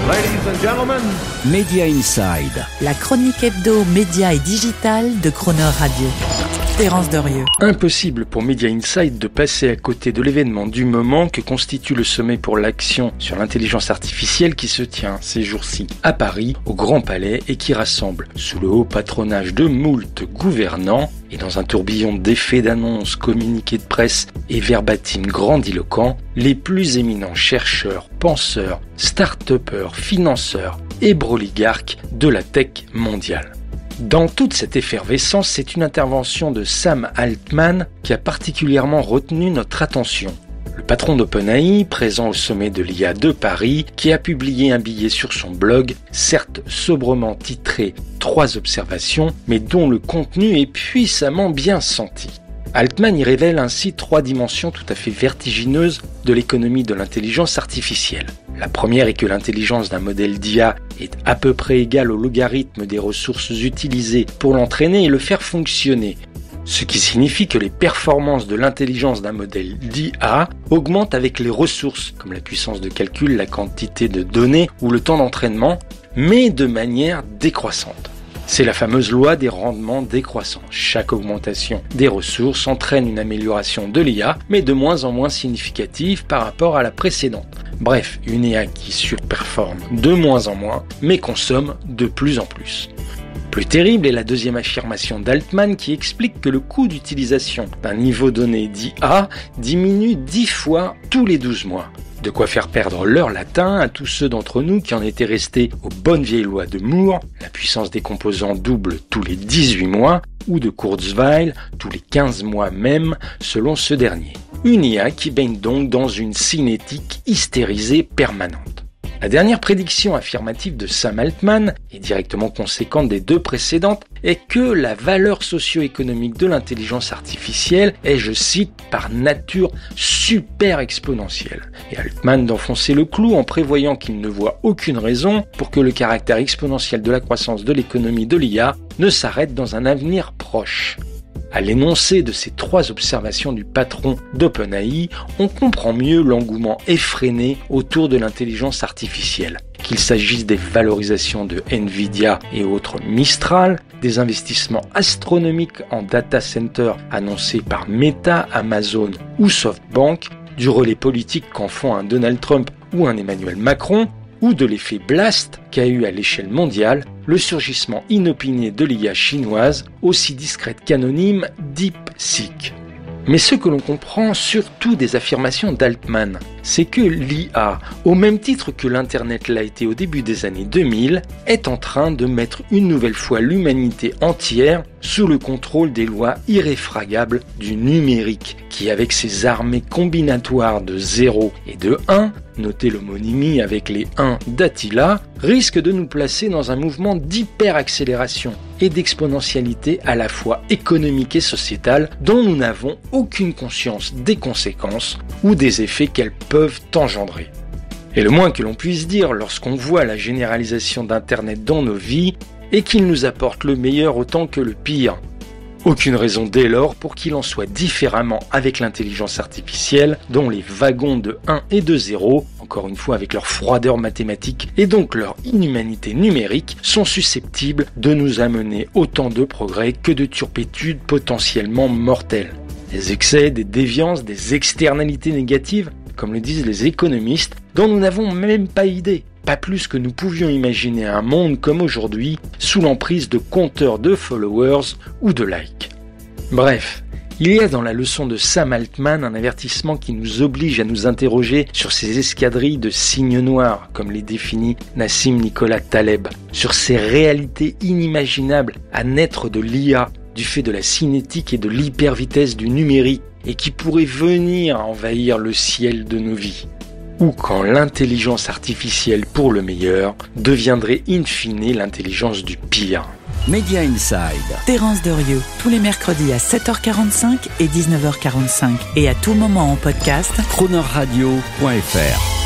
Ladies and gentlemen, Media Inside. La chronique hebdo, média et digital de Croner Radio. Terence Derieux. Impossible pour Media Inside de passer à côté de l'événement du moment que constitue le sommet pour l'action sur l'intelligence artificielle qui se tient ces jours-ci à Paris, au Grand Palais, et qui rassemble, sous le haut patronage de moult gouvernants, et dans un tourbillon d'effets d'annonces, communiqués de presse et verbatim grandiloquents, les plus éminents chercheurs, penseurs, start-upers, financeurs et broligarques de la tech mondiale. Dans toute cette effervescence, c'est une intervention de Sam Altman qui a particulièrement retenu notre attention. Le patron d'OpenAI, présent au sommet de l'IA de Paris, qui a publié un billet sur son blog, certes sobrement titré « 3 observations », mais dont le contenu est puissamment bien senti. Altman y révèle ainsi 3 dimensions tout à fait vertigineuses de l'économie de l'intelligence artificielle. La première est que l'intelligence d'un modèle d'IA est à peu près égale au logarithme des ressources utilisées pour l'entraîner et le faire fonctionner. Ce qui signifie que les performances de l'intelligence d'un modèle d'IA augmentent avec les ressources, comme la puissance de calcul, la quantité de données ou le temps d'entraînement, mais de manière décroissante. C'est la fameuse loi des rendements décroissants. Chaque augmentation des ressources entraîne une amélioration de l'IA, mais de moins en moins significative par rapport à la précédente. Bref, une IA qui surperforme de moins en moins, mais consomme de plus en plus. Plus terrible est la deuxième affirmation d'Altman qui explique que le coût d'utilisation d'un niveau donné d'IA diminue 10 fois tous les 12 mois. De quoi faire perdre leur latin à tous ceux d'entre nous qui en étaient restés aux bonnes vieilles lois de Moore, la puissance des composants double tous les 18 mois, ou de Kurzweil tous les 15 mois même, selon ce dernier. Une IA qui baigne donc dans une cinétique hystérisée permanente. La dernière prédiction affirmative de Sam Altman, et directement conséquente des 2 précédentes, est que la valeur socio-économique de l'intelligence artificielle est, je cite, par nature super exponentielle. Et Altman d'enfoncer le clou en prévoyant qu'il ne voit aucune raison pour que le caractère exponentiel de la croissance de l'économie de l'IA ne s'arrête dans un avenir proche. À l'énoncé de ces 3 observations du patron d'OpenAI, on comprend mieux l'engouement effréné autour de l'intelligence artificielle. Qu'il s'agisse des valorisations de Nvidia et autres Mistral, des investissements astronomiques en data center annoncés par Meta, Amazon ou SoftBank, du relais politique qu'en font un Donald Trump ou un Emmanuel Macron, ou de l'effet blast qu'a eu à l'échelle mondiale le surgissement inopiné de l'IA chinoise, aussi discrète qu'anonyme, DeepSeek. Mais ce que l'on comprend surtout des affirmations d'Altman, c'est que l'IA, au même titre que l'Internet l'a été au début des années 2000, est en train de mettre une nouvelle fois l'humanité entière sous le contrôle des lois irréfragables du numérique, qui avec ses armées combinatoires de 0 et de 1, notez l'homonymie avec les 1 d'Attila, risque de nous placer dans un mouvement d'hyperaccélération et d'exponentialité à la fois économique et sociétale dont nous n'avons aucune conscience des conséquences ou des effets qu'elles peuvent engendrer. Et le moins que l'on puisse dire lorsqu'on voit la généralisation d'Internet dans nos vies est qu'il nous apporte le meilleur autant que le pire. Aucune raison dès lors pour qu'il en soit différemment avec l'intelligence artificielle dont les wagons de 1 et de 0, encore une fois avec leur froideur mathématique et donc leur inhumanité numérique, sont susceptibles de nous amener autant de progrès que de turpitudes potentiellement mortelles. Des excès, des déviances, des externalités négatives, comme le disent les économistes, dont nous n'avons même pas idée. Pas plus que nous pouvions imaginer un monde comme aujourd'hui, sous l'emprise de compteurs de followers ou de likes. Bref, il y a dans la leçon de Sam Altman un avertissement qui nous oblige à nous interroger sur ces escadrilles de cygnes noirs, comme les définit Nassim Nicolas Taleb, sur ces réalités inimaginables à naître de l'IA, du fait de la cinétique et de l'hypervitesse du numérique, et qui pourraient venir envahir le ciel de nos vies. Ou quand l'intelligence artificielle pour le meilleur deviendrait in fine l'intelligence du pire. Media Inside. Terence Derieux, tous les mercredis à 7h45 et 19h45 et à tout moment en podcast. Cronerradio.fr